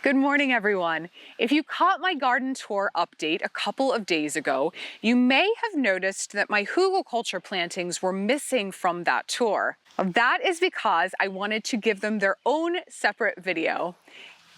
Good morning, everyone. If you caught my garden tour update a couple of days ago, you may have noticed that my Hugelkultur plantings were missing from that tour. That is because I wanted to give them their own separate video.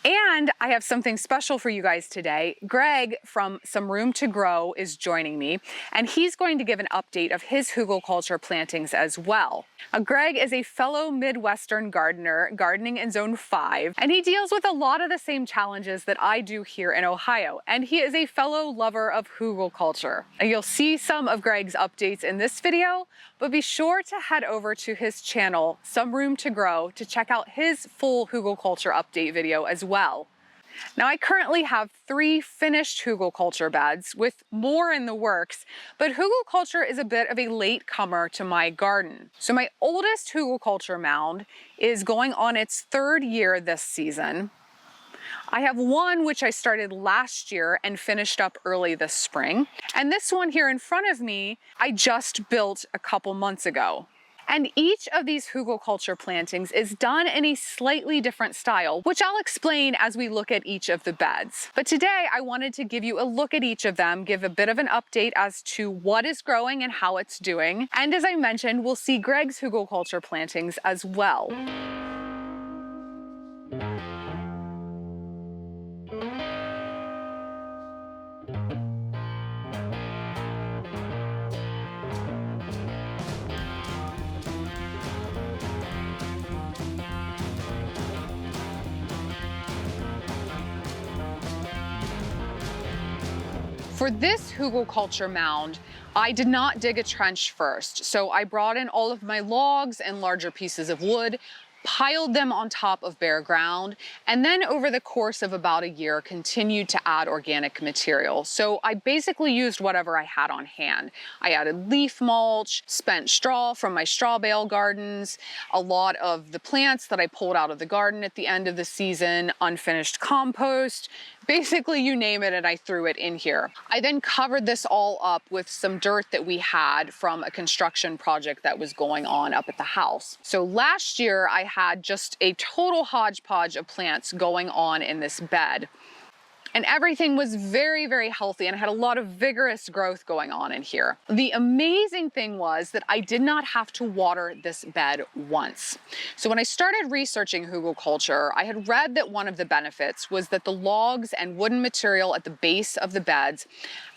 And I have something special for you guys today. Greg from Some Room to Grow is joining me, and he's going to give an update of his Hugelkultur plantings as well. Now, Greg is a fellow Midwestern gardener gardening in Zone 5, and he deals with a lot of the same challenges that I do here in Ohio, and he is a fellow lover of Hugelkultur. You'll see some of Greg's updates in this video, but be sure to head over to his channel, Some Room to Grow, to check out his full Hugelkultur update video as well. Now, I currently have 3 finished Hugelkultur beds with more in the works, but Hugelkultur is a bit of a late comer to my garden. So my oldest Hugelkultur mound is going on its 3rd year this season. I have one which I started last year and finished up early this spring. And this one here in front of me, I just built a couple months ago. And each of these Hugelkultur plantings is done in a slightly different style, which I'll explain as we look at each of the beds. But today I wanted to give you a look at each of them, give a bit of an update as to what is growing and how it's doing. And as I mentioned, we'll see Greg's Hugelkultur plantings as well. For this Hugelkultur mound, I did not dig a trench first, so I brought in all of my logs and larger pieces of wood, piled them on top of bare ground, and then over the course of about a year continued to add organic material. So I basically used whatever I had on hand. I added leaf mulch, spent straw from my straw bale gardens, a lot of the plants that I pulled out of the garden at the end of the season, unfinished compost, basically you name it and I threw it in here. I then covered this all up with some dirt that we had from a construction project that was going on up at the house. So last year I had just a total hodgepodge of plants going on in this bed. And everything was very, very healthy and had a lot of vigorous growth going on in here. The amazing thing was that I did not have to water this bed once. So when I started researching Hugelkultur, I had read that one of the benefits was that the logs and wooden material at the base of the beds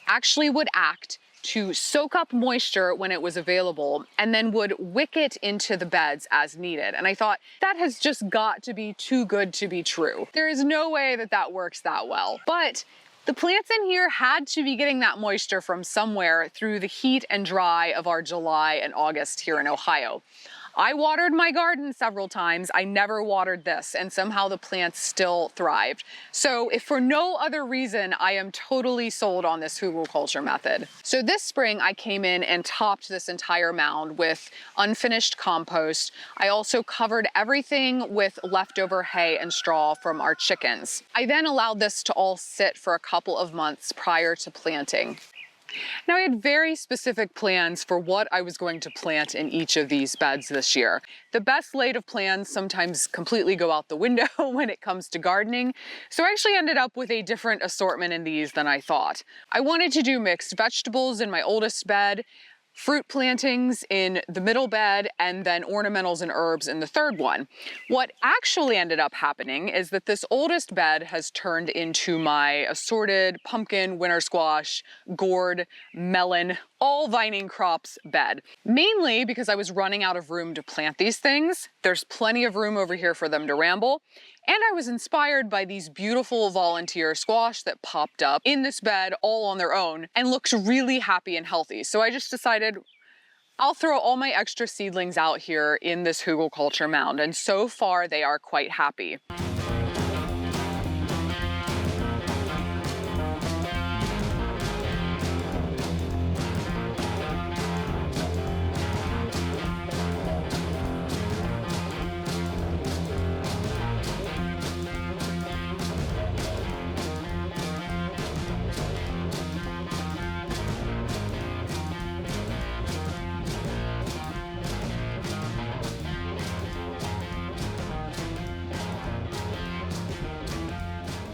actually would act to soak up moisture when it was available and then would wick it into the beds as needed. And I thought, that has just got to be too good to be true. There is no way that that works that well. But the plants in here had to be getting that moisture from somewhere through the heat and dry of our July and August here in Ohio. I watered my garden several times. I never watered this, and somehow the plants still thrived. So if for no other reason, I am totally sold on this Hugelkultur method. So this spring I came in and topped this entire mound with unfinished compost. I also covered everything with leftover hay and straw from our chickens. I then allowed this to all sit for a couple of months prior to planting. Now, I had very specific plans for what I was going to plant in each of these beds this year. The best laid of plans sometimes completely go out the window when it comes to gardening, so I actually ended up with a different assortment in these than I thought. I wanted to do mixed vegetables in my oldest bed, fruit plantings in the middle bed, and then ornamentals and herbs in the 3rd one. What actually ended up happening is that this oldest bed has turned into my assorted pumpkin, winter squash, gourd, melon, all vining crops bed. Mainly because I was running out of room to plant these things. There's plenty of room over here for them to ramble. And I was inspired by these beautiful volunteer squash that popped up in this bed all on their own and looked really happy and healthy. So I just decided I'll throw all my extra seedlings out here in this Hugelkultur mound. And so far they are quite happy.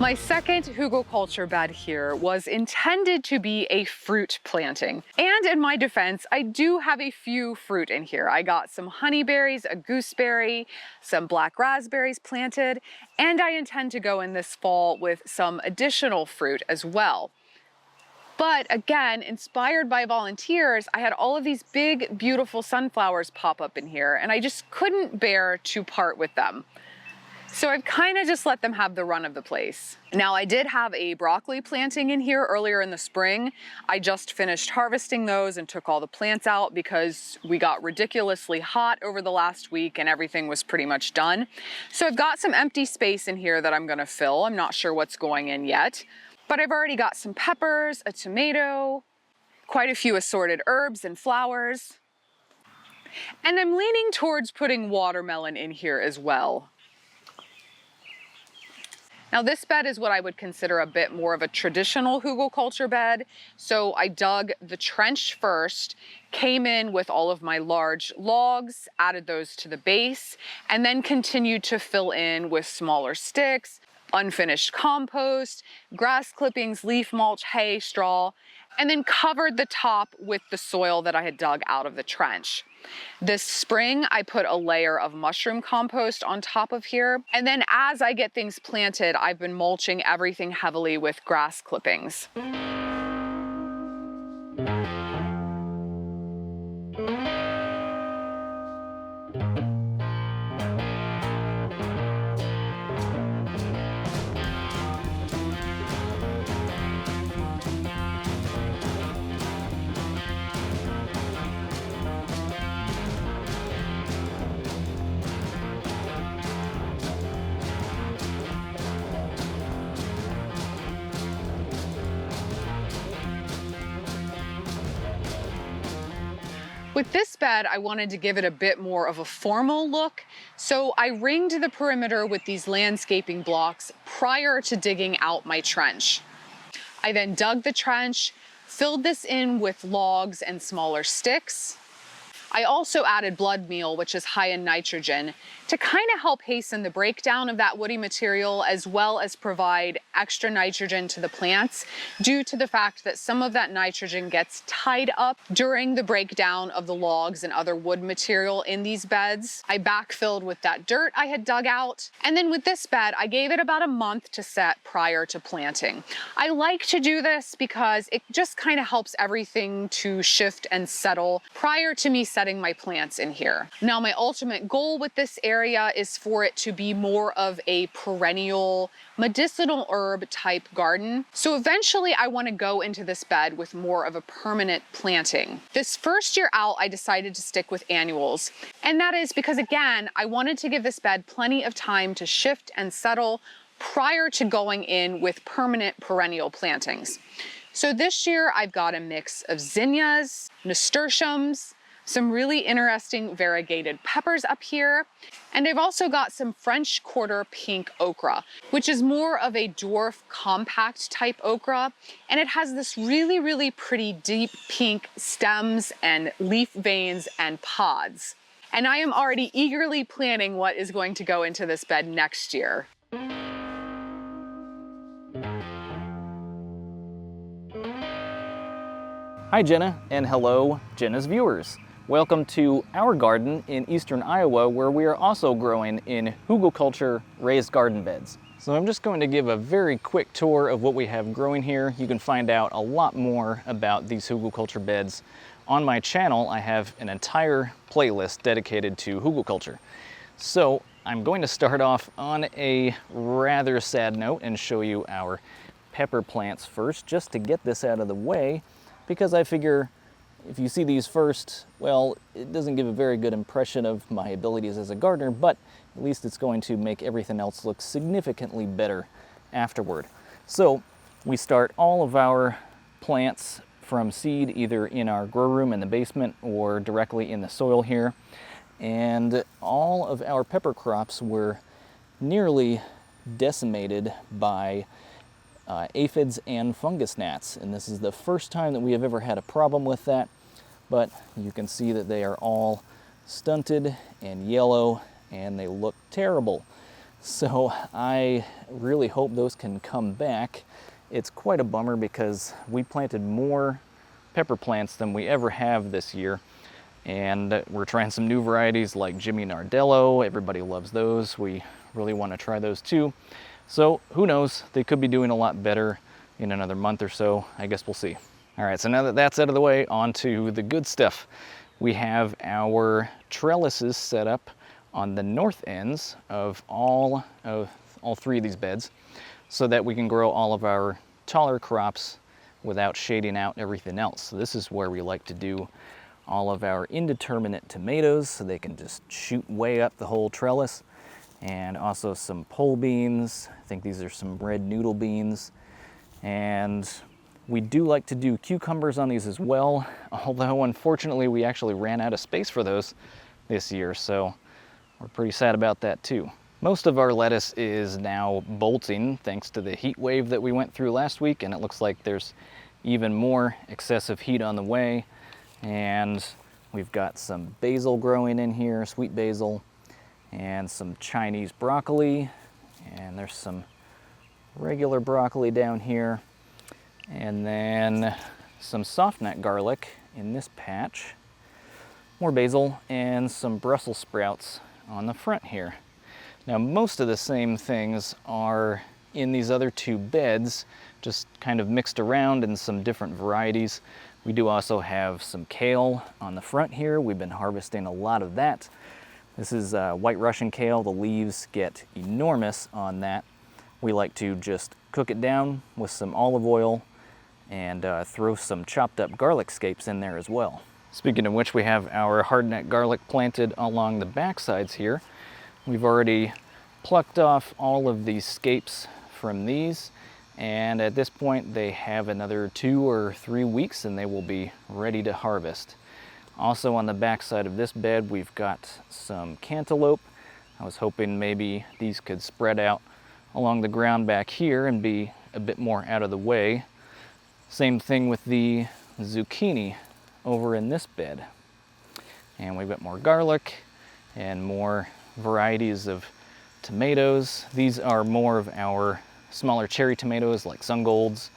My second Hugelkultur bed here was intended to be a fruit planting. And in my defense, I do have a few fruit in here. I got some honeyberries, a gooseberry, some black raspberries planted, and I intend to go in this fall with some additional fruit as well. But again, inspired by volunteers, I had all of these big, beautiful sunflowers pop up in here, and I just couldn't bear to part with them. So I've kind of just let them have the run of the place. Now, I did have a broccoli planting in here earlier in the spring. I just finished harvesting those and took all the plants out because we got ridiculously hot over the last week and everything was pretty much done. So I've got some empty space in here that I'm gonna fill. I'm not sure what's going in yet, but I've already got some peppers, a tomato, quite a few assorted herbs and flowers. And I'm leaning towards putting watermelon in here as well. Now this bed is what I would consider a bit more of a traditional Hugelkultur bed. So I dug the trench first, came in with all of my large logs, added those to the base, and then continued to fill in with smaller sticks, unfinished compost, grass clippings, leaf mulch, hay, straw, and then covered the top with the soil that I had dug out of the trench. This spring, I put a layer of mushroom compost on top of here. And then as I get things planted, I've been mulching everything heavily with grass clippings. With this bed, I wanted to give it a bit more of a formal look, so I ringed the perimeter with these landscaping blocks prior to digging out my trench. I then dug the trench, filled this in with logs and smaller sticks. I also added blood meal, which is high in nitrogen, to kind of help hasten the breakdown of that woody material as well as provide extra nitrogen to the plants due to the fact that some of that nitrogen gets tied up during the breakdown of the logs and other wood material in these beds. I backfilled with that dirt I had dug out. And then with this bed, I gave it about a month to set prior to planting. I like to do this because it just kind of helps everything to shift and settle prior to me setting my plants in here. Now, my ultimate goal with this area is for it to be more of a perennial medicinal herb type garden. So eventually I want to go into this bed with more of a permanent planting. This first year out, I decided to stick with annuals. And that is because, again, I wanted to give this bed plenty of time to shift and settle prior to going in with permanent perennial plantings. So this year I've got a mix of zinnias, nasturtiums, some really interesting variegated peppers up here. And I've also got some French quarter pink okra, which is more of a dwarf compact type okra. And it has this really, really pretty deep pink stems and leaf veins and pods. And I am already eagerly planning what is going to go into this bed next year. Hi Jenna, and hello Jenna's viewers. Welcome to our garden in eastern Iowa, where we are also growing in Hugelkultur raised garden beds. So I'm just going to give a very quick tour of what we have growing here. You can find out a lot more about these Hugelkultur beds. On my channel, I have an entire playlist dedicated to Hugelkultur. So I'm going to start off on a rather sad note and show you our pepper plants first, just to get this out of the way, because I figure if you see these first, well, it doesn't give a very good impression of my abilities as a gardener, but at least it's going to make everything else look significantly better afterward. So we start all of our plants from seed, either in our grow room in the basement or directly in the soil here. And all of our pepper crops were nearly decimated by aphids and fungus gnats, and this is the first time that we have ever had a problem with that, but you can see that they are all stunted and yellow and they look terrible. So I really hope those can come back. It's quite a bummer because we planted more pepper plants than we ever have this year. And we're trying some new varieties like Jimmy Nardello. Everybody loves those. We really want to try those too. So who knows, they could be doing a lot better in another month or so. I guess we'll see. All right, so now that that's out of the way, on to the good stuff. We have our trellises set up on the north ends of all three of these beds so that we can grow all of our taller crops without shading out everything else. So this is where we like to do all of our indeterminate tomatoes so they can just shoot way up the whole trellis, and also some pole beans. I think these are some red noodle beans. And we do like to do cucumbers on these as well, although unfortunately we actually ran out of space for those this year, so we're pretty sad about that too. Most of our lettuce is now bolting thanks to the heat wave that we went through last week, and it looks like there's even more excessive heat on the way. And we've got some basil growing in here, sweet basil, and some Chinese broccoli, and there's some regular broccoli down here, and then some soft nut garlic in this patch, more basil, and some Brussels sprouts on the front here. Now most of the same things are in these other two beds, just kind of mixed around in some different varieties. We do also have some kale on the front here. We've been harvesting a lot of that. This is white Russian kale. The leaves get enormous on that. We like to just cook it down with some olive oil and throw some chopped up garlic scapes in there as well. Speaking of which, we have our hardneck garlic planted along the back sides here. We've already plucked off all of these scapes from these, and at this point they have another 2 or 3 weeks and they will be ready to harvest. Also on the back side of this bed we've got some cantaloupe. I was hoping maybe these could spread out along the ground back here and be a bit more out of the way. Same thing with the zucchini over in this bed. And we've got more garlic and more varieties of tomatoes. These are more of our smaller cherry tomatoes like Sun Golds,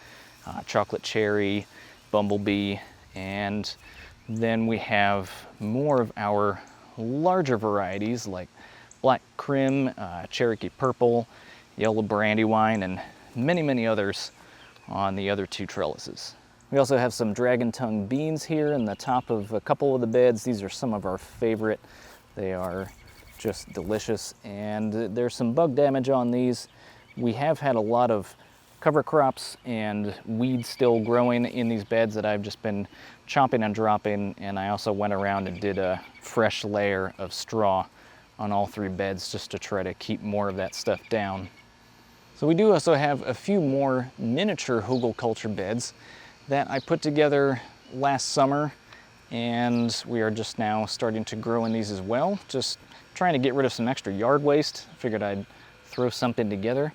chocolate cherry, bumblebee, and then we have more of our larger varieties like black crim, Cherokee purple, yellow brandywine, and many others on the other two trellises. We also have some dragon tongue beans here in the top of a couple of the beds. These are some of our favorite. They are just delicious, and there's some bug damage on these. We have had a lot of cover crops and weeds still growing in these beds that I've just been chopping and dropping, and I also went around and did a fresh layer of straw on all three beds just to try to keep more of that stuff down. So we do also have a few more miniature Hugelkultur beds that I put together last summer, and we are just now starting to grow in these as well. Just trying to get rid of some extra yard waste. Figured I'd throw something together.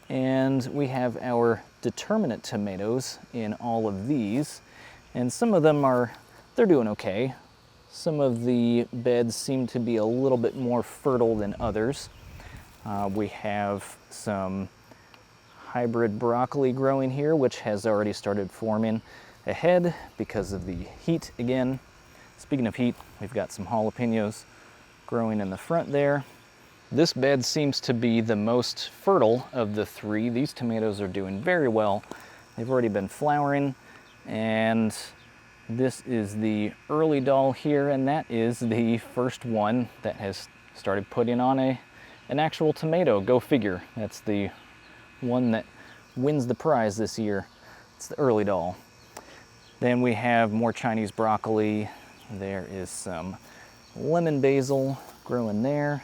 And we have our determinate tomatoes in all of these, and some of them they're doing okay. Some of the beds seem to be a little bit more fertile than others. We have some hybrid broccoli growing here, which has already started forming ahead because of the heat again. Speaking of heat, we've got some jalapenos growing in the front there. This bed seems to be the most fertile of the three. These tomatoes are doing very well. They've already been flowering, and this is the early doll here, and that is the first one that has started putting on an actual tomato. Go figure. That's the one that wins the prize this year. It's the early doll. Then we have more Chinese broccoli. There is some lemon basil growing there,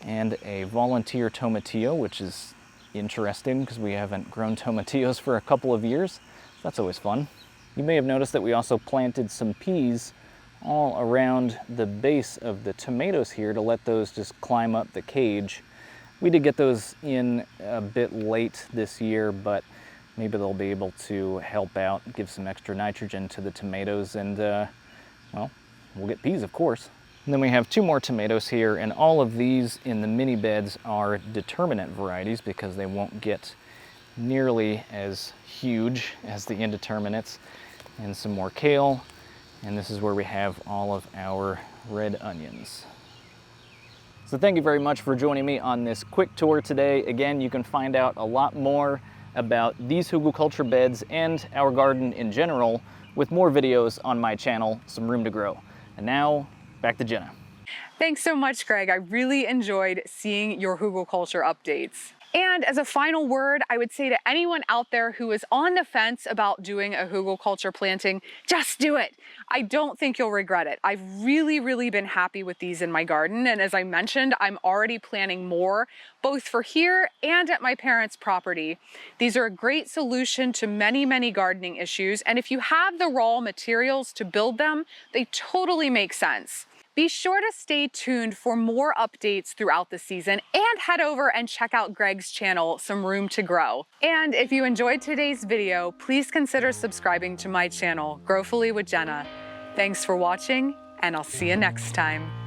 and a volunteer tomatillo, which is interesting because we haven't grown tomatillos for a couple of years. That's always fun. You may have noticed that we also planted some peas all around the base of the tomatoes here to let those just climb up the cage. We did get those in a bit late this year, but maybe they'll be able to help out, give some extra nitrogen to the tomatoes, and well, we'll get peas, of course. And then we have 2 more tomatoes here, and all of these in the mini beds are determinate varieties because they won't get nearly as huge as the indeterminates. And some more kale, and this is where we have all of our red onions. So thank you very much for joining me on this quick tour today. Again, you can find out a lot more about these Hugelkultur beds and our garden in general with more videos on my channel, Some Room to Grow. And now, back to Jenna. Thanks so much, Greg. I really enjoyed seeing your Hugelkultur updates. And as a final word, I would say to anyone out there who is on the fence about doing a Hugelkultur planting, just do it. I don't think you'll regret it. I've really been happy with these in my garden. And as I mentioned, I'm already planning more, both for here and at my parents' property. These are a great solution to many gardening issues. And if you have the raw materials to build them, they totally make sense. Be sure to stay tuned for more updates throughout the season and head over and check out Greg's channel, Some Room to Grow. And if you enjoyed today's video, please consider subscribing to my channel, Growfully with Jenna. Thanks for watching, and I'll see you next time.